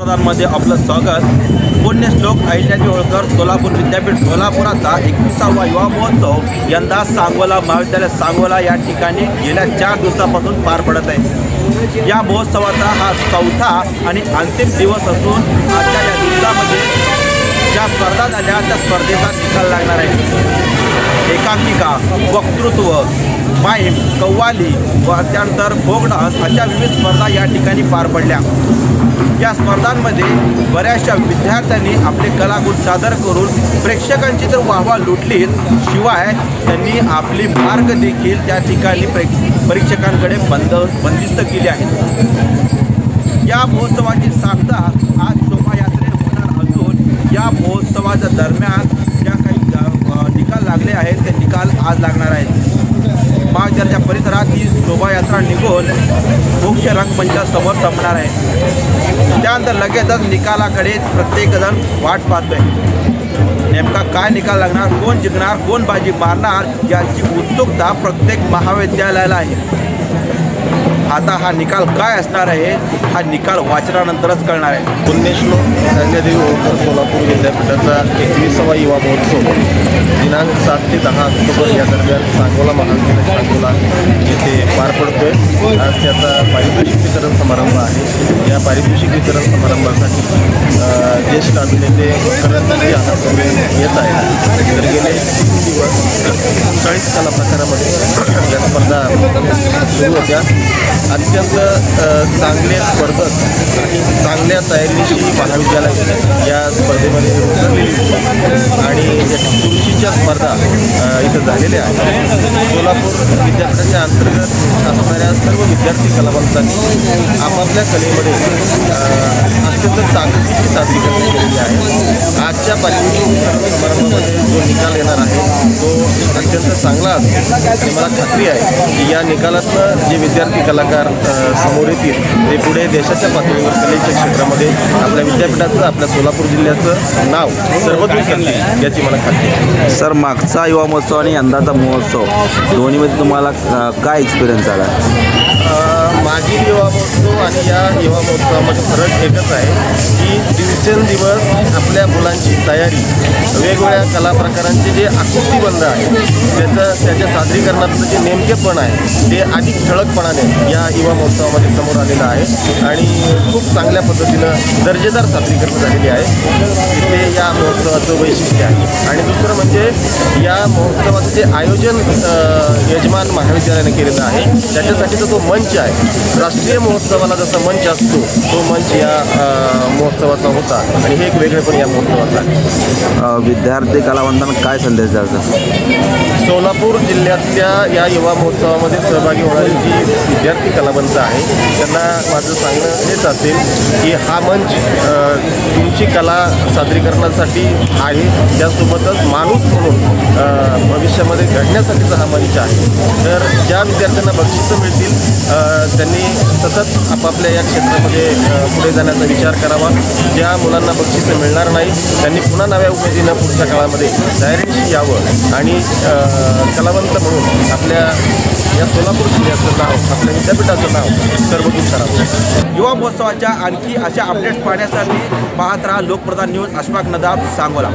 मध्ये आपलं स्वागत। पुण्यश्लोक अहिल्यादेवी होळकर सोलापूर विद्यापीठ सोलापुराचा 21वा युवा महोत्सव यंदा सांगोला महाविद्यालय सांगोला या ठिकाणी गेल्या 4 दिवसापासून पार पडत आहे। या महोत्सवाचा हा चौथा आणि अंतिम दिवस असून आजच्या या दिवसामध्ये ज्या स्पर्धा झाल्या त्या स्पर्धेचा निकाल लागणार आहे। एकांकिका, वक्तृत्व, माईम, कव्वाली व त्यानंतर फोक डान्स अशा विविध स्पर्धा या ठिकाणी पार पडल्या। या स्पर्धांमध्ये बऱ्याचशा विद्यार्थ्यांनी आपले कलागुण सादर करून प्रेक्षकांची तर वाहवा लुटलीच, शिवाय त्यांनी आपली मार्ग देखील त्या ठिकाणी परीक्षकांकडे बंदिस्त केली आहे। या महोत्सवाची सांगता आज शोभायात्रेने होणार असून या महोत्सवाच्या दरम्यान ज्या काही निकाल लागले आहेत ते निकाल आज लागणार आहेत। महाविद्यालयाच्या परिसरात ही शोभायात्रा निघून मुख्य रंगमंचासमोर संपणार आहे। त्यानंतर लगेचच निकालाकडे प्रत्येकजण वाट पाहतोय। नेमका काय निकाल लागणार, कोण जिंकणार, कोण बाजी मारणार याची उत्सुकता प्रत्येक महाविद्यालयाला आहे। आता हा निकाल काय असणार आहे हा निकाल वाचनानंतरच कळणार आहे। पुण्यश्लोक अहिल्यादेवी होळकर सोलापूर विद्यापीठाचा 21वा युवा महोत्सव दिनांक 7 ते 10 ऑक्टोबर या दरम्यान सांगोला महाविद्यालय सांगोला येथे पार पडतोय। आज त्याचा पारितोषिक वितरण समारंभ आहे। या पारितोषिक वितरण समारंभासाठी ज्येष्ठ अभिनेते करंजी येत आहेत। तर गेले 3 दिवस 40 कला प्रकारामध्ये या स्पर्धा सुरू होत्या। अत्यंत चांगले स्पर्धक आणि चांगल्या तयारीची महाविद्यालय या स्पर्धेमध्ये उतरलेली होती आणि खुर्चीच्या स्पर्धा इथं झालेल्या आहेत। सोलापूर विद्यापीठाच्या अंतर्गत असणाऱ्या सर्व विद्यार्थी कलावंतांनी आपापल्या कलेमध्ये अत्यंत चांगली सादरीकरण केलेली आहे। आजच्या पारितोषिक समारंभामध्ये जो निकाल येणार आहे तो अत्यंत चांगला असेल आणि मला खात्री आहे की या निकालातनं जे विद्यार्थी कलाकार समोर येतील ते पुढे देशाच्या पातळीवर कलेच्या क्षेत्रामध्ये आपल्या विद्यापीठाचं, आपल्या सोलापूर जिल्ह्याचं नाव सर्वत्र करतील याची मला खात्री आहे। सर, मागचा युवा महोत्सव आणि यंदाचा महोत्सव दोन्हीमध्ये तुम्हाला काय एक्सपिरियन्स आला? मागील युवा महोत्सव आणि या युवा महोत्सवामध्ये फरक एकच आहे की दिवसेंदिवस आपल्या मुलांची तयारी, वेगवेगळ्या कला प्रकारांचे जे आकृतिबंध आहे त्याच्या सादरीकरणातलं जे नेमकेपण आहे ते अधिक ठळकपणाने या युवा महोत्सवामध्ये समोर आलेलं आहे आणि खूप चांगल्या पद्धतीनं दर्जेदार सादरीकरण झालेली आहे। इथे या महोत्सवाचं वैशिष्ट्य आहे। आणि दुसरं म्हणजे या महोत्सवाचं जे आयोजन यजमान महाविद्यालयाने केलेलं आहे त्याच्यासाठीचा तो मंच आहे। राष्ट्रीय महोत्सवाला जसा मंच असतो तो मंच या महोत्सवाचा होता आणि हे एक वेगळेपण या महोत्सवाचं आहे। विद्यार्थी कलावंतांना काय संदेश द्यायचा? सोलापूर जिल्ह्यातल्या या युवा महोत्सवामध्ये सहभागी होणारी जी विद्यार्थी कलावंत आहे त्यांना माझं सांगणं हेच असेल की हा मंच तुमची कला सादरीकरणासाठी आहे, त्यासोबतच माणूस म्हणून भविष्यामध्ये घडण्यासाठीचा हा मंच आहे। तर ज्या विद्यार्थ्यांना बक्षिसं मिळतील त्यांनी सतत आपापल्या या क्षेत्रामध्ये पुढे जाण्याचा विचार करावा। ज्या मुलांना बक्षिसं मिळणार नाही त्यांनी पुन्हा नव्या उमेदीनं पुढच्या काळामध्ये तयारीशी यावं आणि कलावंत म्हणून आपल्या या सोलापूर जिल्ह्याचं नाव, आपल्या विद्यापीठाचं नाव सर्वदूर करावं। युवा महोत्सवाच्या आणखी अशा अपडेट्स पाहण्यासाठी पाहत राहा लोकप्रधान न्यूज। अशफाक नदाब, सांगोला।